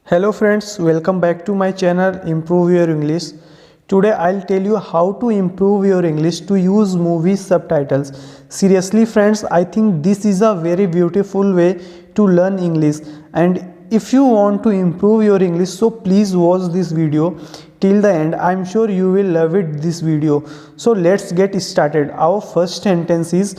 Hello friends, welcome back to my channel Improve Your English. Today I'll tell you how to improve your English to use movie subtitles. Seriously friends, I think this is a very beautiful way to learn English, and if you want to improve your English, so please watch this video till the end. I'm sure you will love it this video. So let's get started. Our first sentence is,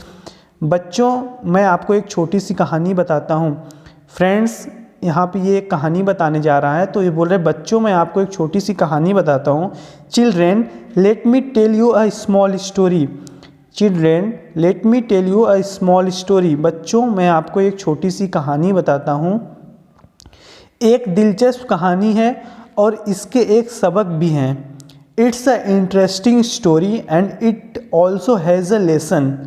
बच्चों मैं आपको एक छोटी सी कहानी बताता हूँ. Friends यहाँ पे ये एक कहानी बताने जा रहा है, तो ये बोल रहे बच्चों मैं आपको एक छोटी सी कहानी बताता हूँ. Children let me tell you a small story. Children let me tell you a small story. बच्चों मैं आपको एक छोटी सी कहानी बताता हूँ. एक दिलचस्प कहानी है और इसके एक सबक भी हैं. It's a interesting story and it also has a lesson.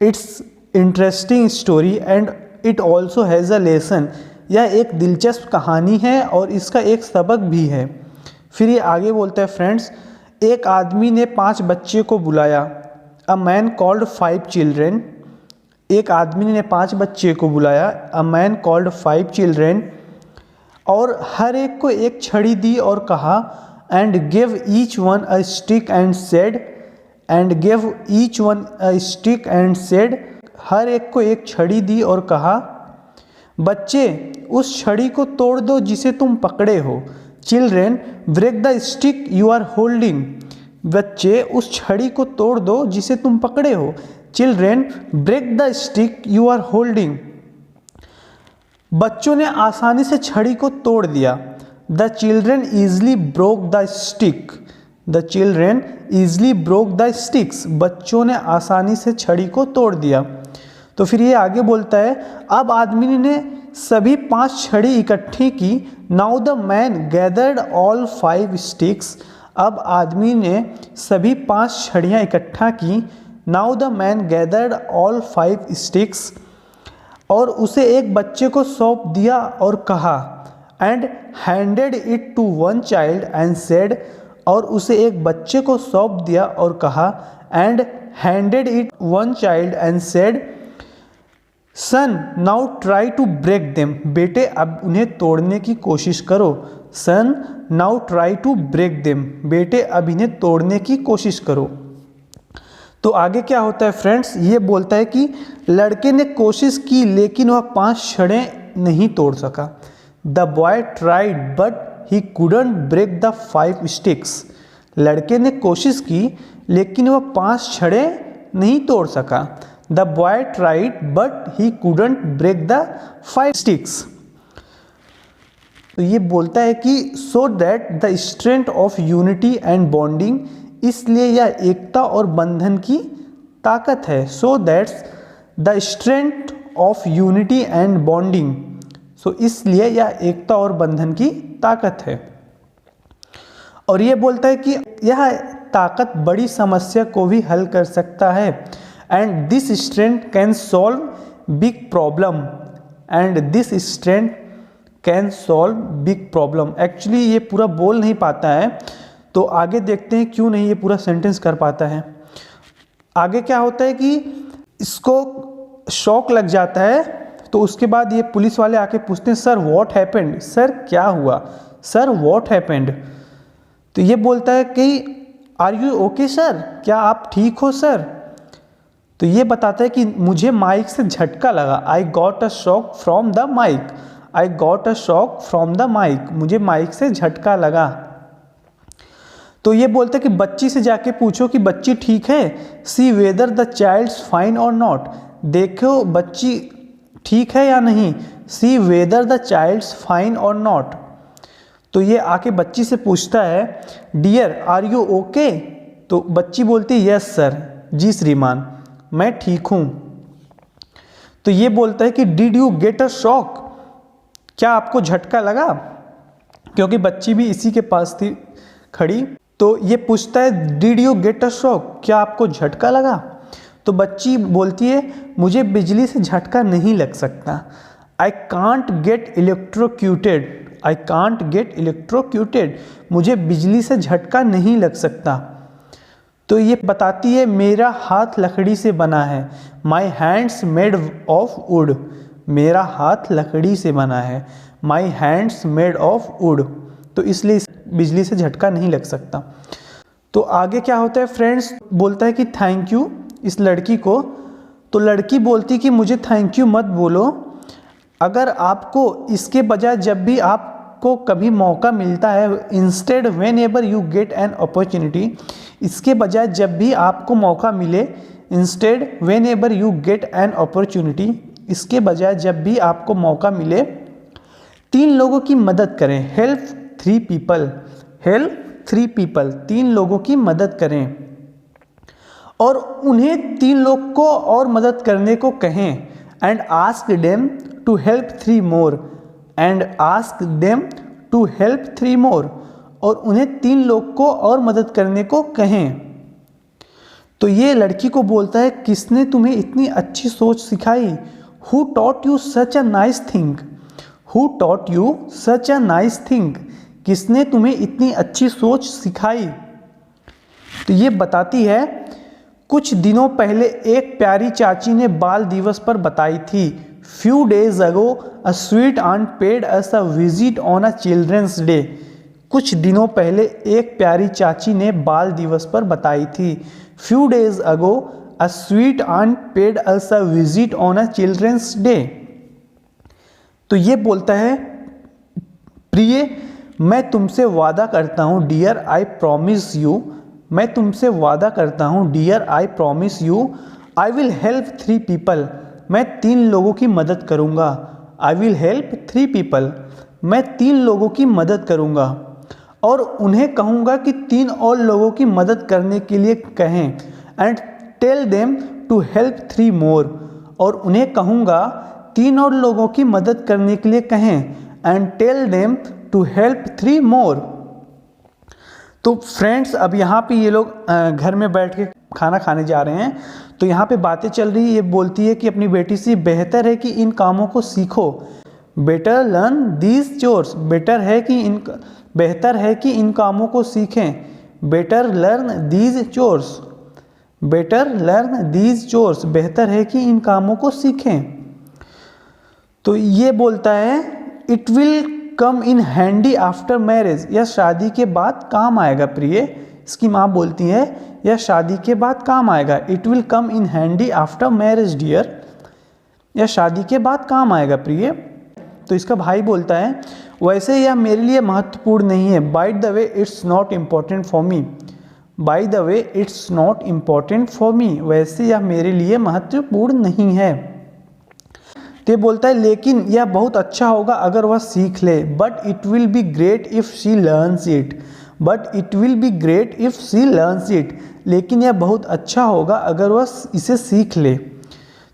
It's interesting story and it also has a lesson. यह एक दिलचस्प कहानी है और इसका एक सबक भी है. फिर ये आगे बोलता है, फ्रेंड्स एक आदमी ने 5 बच्चे को बुलाया. A man called 5 children. एक आदमी ने 5 बच्चे को बुलाया. A man called 5 children. और हर एक को एक छड़ी दी और कहा, and give each one a stick and said. And give each one a stick and said. हर एक को एक छड़ी दी और कहा, बच्चे उस छड़ी को तोड़ दो जिसे तुम पकड़े हो. Children break the stick you are holding. बच्चे उस छड़ी को तोड़ दो जिसे तुम पकड़े हो. Children break the stick you are holding. बच्चों ने आसानी से छड़ी को तोड़ दिया. The children easily broke the stick. The children easily broke the sticks. बच्चों ने आसानी से छड़ी को तोड़ दिया. तो फिर ये आगे बोलता है, अब आदमी ने सभी 5 छड़ी इकट्ठी की. Now the man gathered all 5 sticks. अब आदमी ने सभी 5 छड़ियाँ इकट्ठा की. Now the man gathered all 5 sticks. और उसे एक बच्चे को सौंप दिया और कहा, and handed it to one child and said. और उसे एक बच्चे को सौंप दिया और कहा, and handed it one child and said, son now try to break them. बेटे अब उन्हें तोड़ने की कोशिश करो. Son now try to break them. बेटे अब इन्हें तोड़ने की कोशिश करो. तो आगे क्या होता है फ्रेंड्स, ये बोलता है कि लड़के ने कोशिश की लेकिन वह 5 छड़ें नहीं तोड़ सका. The boy tried but he couldn't break the 5 sticks. लड़के ने कोशिश की लेकिन वह 5 छड़ें नहीं तोड़ सका. The boy tried but he couldn't break the 5 sticks. तो ये बोलता है कि so that the strength of unity and bonding. इसलिए यह एकता और बंधन की ताकत है. So that's the strength of unity and bonding. So इसलिए यह एकता और बंधन की ताकत है. और ये बोलता है कि यह ताकत बड़ी समस्या को भी हल कर सकता है. And this strength can solve big problem. And this strength can solve big problem. Actually ये पूरा बोल नहीं पाता है, तो आगे देखते हैं क्यों नहीं ये पूरा सेंटेंस कर पाता है. आगे क्या होता है कि इसको शॉक लग जाता है. तो उसके बाद ये पुलिस वाले आके पूछते हैं, सर व्हाट हैपेंड. सर क्या हुआ. Sir what happened. तो ये बोलता है कि आर यू ओके सर. क्या आप ठीक हो सर. तो ये बताता है कि मुझे माइक से झटका लगा. I got a shock from the mic. I got a shock from the mic. मुझे माइक से झटका लगा. तो ये बोलते हैं कि बच्ची से जाके पूछो कि बच्ची ठीक है. See whether the child's fine or not. देखो बच्ची ठीक है या नहीं. See whether the child's fine or not. तो ये आके बच्ची से पूछता है, डियर आर यू ओके. तो बच्ची बोलती है, यस सर. जी श्रीमान मैं ठीक हूँ. तो ये बोलता है कि did you get a shock. क्या आपको झटका लगा. क्योंकि बच्ची भी इसी के पास थी खड़ी. तो ये पूछता है, did you get a shock. क्या आपको झटका लगा. तो बच्ची बोलती है, मुझे बिजली से झटका नहीं लग सकता. I can't get electrocuted. I can't get electrocuted. मुझे बिजली से झटका नहीं लग सकता. तो ये बताती है, मेरा हाथ लकड़ी से बना है. My hands made of would. मेरा हाथ लकड़ी से बना है। My hands made of would, तो इसलिए बिजली से झटका नहीं लग सकता। तो आगे क्या होता है फ्रेंड्स, बोलता है कि थैंक यू इस लड़की को। तो लड़की बोलती कि मुझे थैंक यू मत बोलो, अगर आपको इसके बजाय जब भी आपको कभी मौका मिलता है, instead when ever you get an opportunity, इसके बजाय जब भी आपको मौका मिले, instead when ever you get an opportunity, इसके बजाय जब भी आपको मौका मिले, 3 लोगों की मदद करें। हेल्प 3 पीपल, हेल्प 3 पीपल, 3 लोगों की मदद करें और उन्हें 3 लोग को और मदद करने को कहें। And ask them to help 3 more, and ask them to help 3 more, और उन्हें 3 लोग को और मदद करने को कहें। तो ये लड़की को बोलता है, किसने तुम्हें इतनी अच्छी सोच सिखाई? Who taught you such a nice thing, who taught you such a nice thing, किसने तुम्हें इतनी अच्छी सोच सिखाई? तो ये बताती है, कुछ दिनों पहले एक प्यारी चाची ने बाल दिवस पर बताई थी। Few days ago a sweet aunt paid us a visit on a children's day. कुछ दिनों पहले एक प्यारी चाची ने बाल दिवस पर बताई थी। Few days ago a sweet aunt paid us a visit on a children's day. तो ये बोलता है, प्रिय मैं तुमसे वादा करता हूँ, डियर आई प्रॉमिस यू, मैं तुमसे वादा करता हूँ, dear I promise you, I will help 3 people, मैं 3 लोगों की मदद करूँगा। आई विल हेल्प 3 पीपल, मैं 3 लोगों की मदद करूँगा और उन्हें कहूँगा कि 3 और लोगों की मदद करने के लिए कहें। And tell them to help 3 more, और उन्हें कहूँगा 3 और लोगों की मदद करने के लिए कहें। And tell them to help 3 more. तो फ्रेंड्स अब यहाँ पे ये लोग घर में बैठ के खाना खाने जा रहे हैं, तो यहाँ पे बातें चल रही है। ये बोलती है कि अपनी बेटी से बेहतर है कि इन कामों को सीखो, बेटर लर्न दीज चोर्स, बेहतर है कि इन कामों को सीखें, better learn these chores, better learn these chores, बेहतर है कि इन कामों को सीखें। तो ये बोलता है, it will come in handy after marriage, यह शादी के बाद काम आएगा प्रिय। इसकी माँ बोलती है, यह शादी के बाद काम आएगा। It will come in handy after marriage dear, यह शादी के बाद काम आएगा प्रिय। तो इसका भाई बोलता है, वैसे यह मेरे लिए महत्वपूर्ण नहीं है। By the way it's not important for me, by the way it's not important for me, वैसे यह मेरे लिए महत्वपूर्ण नहीं है। तो बोलता है, लेकिन यह बहुत अच्छा होगा अगर वह सीख ले। But it will be great if she learns it, but it will be great if she learns it, लेकिन यह बहुत अच्छा होगा अगर वह इसे सीख ले।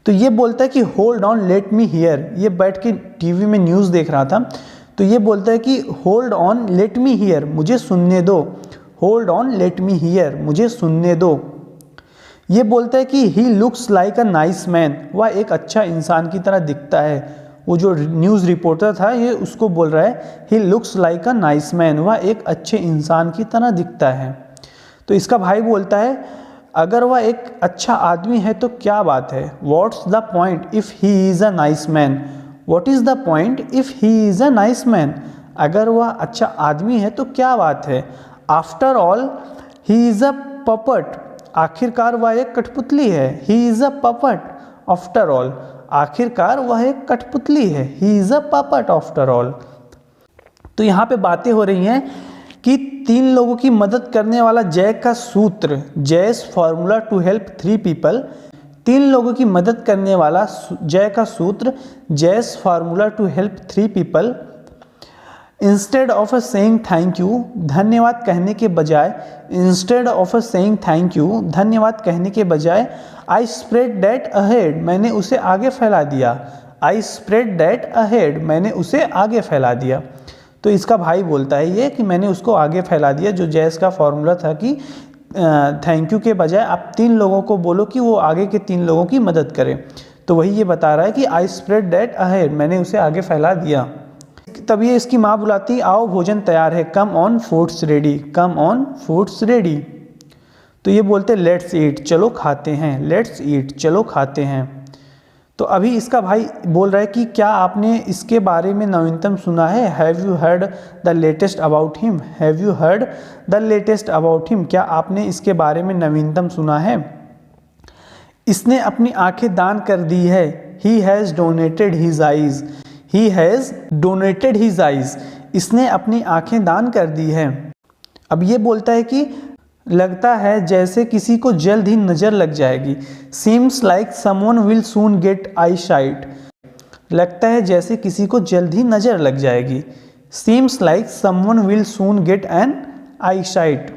तो ये बोलता है कि hold on let me here, ये बैठ के टीवी में न्यूज़ देख रहा था, तो ये बोलता है कि hold on let me here, मुझे सुनने दो, hold on let me here, मुझे सुनने दो। ये बोलता है कि he looks like a nice man, वह एक अच्छा इंसान की तरह दिखता है। वो जो न्यूज़ रिपोर्टर था ये उसको बोल रहा है, he looks like a nice man, वह एक अच्छे इंसान की तरह दिखता है। तो इसका भाई बोलता है, अगर वह एक अच्छा आदमी है तो क्या बात है। What's the point if he is a nice man, what is the point if he is a nice man, अगर वह अच्छा आदमी है तो क्या बात है। After all he is a puppet, आखिरकार वह एक कठपुतली है। He is a puppet after all, आखिरकार वह एक कठपुतली है। He is a puppet after all. तो यहाँ पे बातें हो रही हैं कि 3 लोगों की मदद करने वाला जय का सूत्र, Jay's formula to help 3 people, 3 लोगों की मदद करने वाला जय का सूत्र, Jay's formula to help 3 people. Instead of a saying thank you, धन्यवाद कहने के बजाय, instead of a saying thank you, धन्यवाद कहने के बजाय, आई स्प्रेड दैट अहेड, मैंने उसे आगे फैला दिया। आई स्प्रेड दैट अहेड, मैंने उसे आगे फैला दिया। तो इसका भाई बोलता है ये कि मैंने उसको आगे फैला दिया, जो जैस का फॉर्मूला था कि थैंक यू के बजाय आप 3 लोगों को बोलो कि वो आगे के 3 लोगों की मदद करें। तो वही ये बता रहा है कि आई स्प्रेड दैट अहेड, मैंने उसे आगे फैला दिया। तब ये इसकी माँ बुलाती, आओ भोजन तैयार है, come on foods ready, come on foods ready. तो ये बोलते लेट्स ईट, चलो खाते हैं, लेट्स ईट, चलो खाते हैं। तो अभी इसका भाई बोल रहा है कि क्या आपने इसके बारे में नवीनतम सुना है? Have you heard the latest about him? Have you heard the latest about him? क्या आपने इसके बारे में नवीनतम सुना है? इसने अपनी आंखें दान कर दी है। He has donated his eyes. He has donated his eyes. इसने अपनी आंखें दान कर दी है। अब ये बोलता है कि लगता है जैसे किसी को जल्द ही नज़र लग जाएगी। Seems like someone will soon gate I site. लगता है जैसे किसी को जल्द ही नज़र लग जाएगी। Seems like someone will soon get an I site.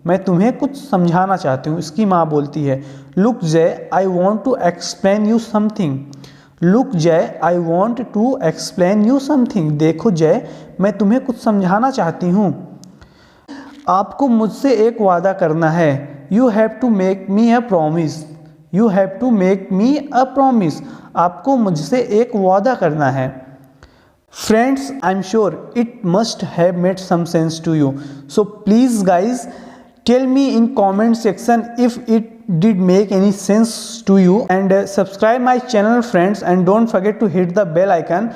मैं तुम्हें कुछ समझाना चाहती हूँ। इसकी माँ बोलती है, look Jay I want to explain you something. Look Jay I want to explain you something. देखो जय, मैं तुम्हें कुछ समझाना चाहती हूँ। आपको मुझसे एक वादा करना है। You have to make me a promise. You have to make me a promise. आपको मुझसे एक वादा करना है। Friends, I am sure it must have made some sense to you. So please guys tell me in comment section if it did make any sense to you, and subscribe my channel friends, and don't forget to hit the bell icon.